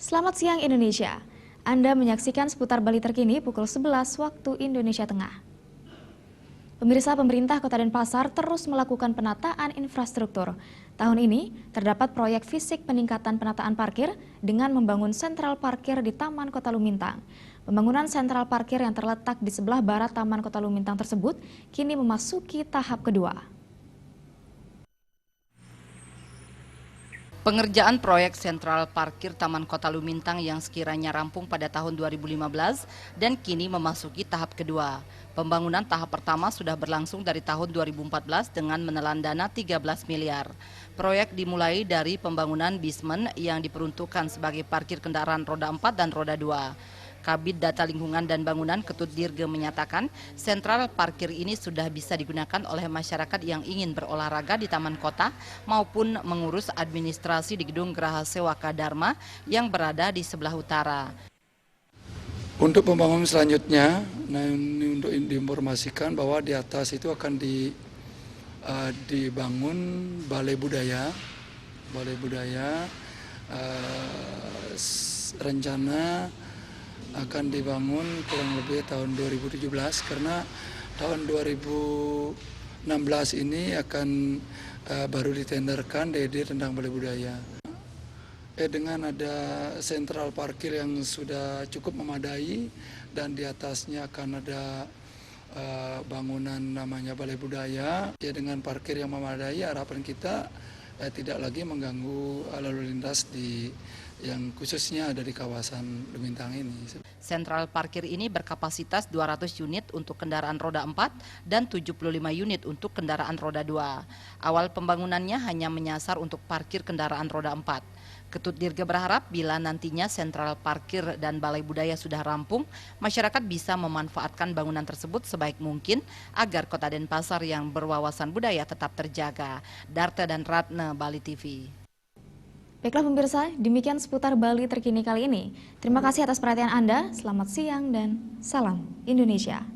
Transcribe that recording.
Selamat siang Indonesia. Anda menyaksikan seputar Bali terkini pukul 11 waktu Indonesia Tengah. Pemirsa, pemerintah Kota Denpasar terus melakukan penataan infrastruktur. Tahun ini terdapat proyek fisik peningkatan penataan parkir dengan membangun sentral parkir di Taman Kota Lumintang. Pembangunan sentral parkir yang terletak di sebelah barat Taman Kota Lumintang tersebut kini memasuki tahap kedua. Pengerjaan proyek sentral parkir Taman Kota Lumintang yang sekiranya rampung pada tahun 2015 dan kini memasuki tahap kedua. Pembangunan tahap pertama sudah berlangsung dari tahun 2014 dengan menelan dana 13 miliar. Proyek dimulai dari pembangunan basement yang diperuntukkan sebagai parkir kendaraan roda 4 dan roda 2. Kabid Data Lingkungan dan Bangunan Ketut Dirge menyatakan sentral parkir ini sudah bisa digunakan oleh masyarakat yang ingin berolahraga di Taman Kota maupun mengurus administrasi di Gedung Geraha Sewaka Dharma yang berada di sebelah utara. Untuk pembangunan selanjutnya, ini untuk diinformasikan bahwa di atas itu akan dibangun balai budaya, rencana akan dibangun kurang lebih tahun 2017 karena tahun 2016 ini akan baru ditenderkan DD tentang balai budaya. Dengan ada sentral parkir yang sudah cukup memadai dan di atasnya akan ada bangunan namanya balai budaya, ya dengan parkir yang memadai harapan kita tidak lagi mengganggu lalu lintas yang khususnya ada di kawasan Lumintang ini. Sentral parkir ini berkapasitas 200 unit untuk kendaraan roda 4 dan 75 unit untuk kendaraan roda 2. Awal pembangunannya hanya menyasar untuk parkir kendaraan roda 4. Ketut Dirge berharap bila nantinya sentral parkir dan balai budaya sudah rampung, masyarakat bisa memanfaatkan bangunan tersebut sebaik mungkin agar Kota Denpasar yang berwawasan budaya tetap terjaga. Darta dan Ratna, Bali TV. Baiklah pemirsa, demikian seputar Bali terkini kali ini. Terima kasih atas perhatian Anda, selamat siang dan salam Indonesia.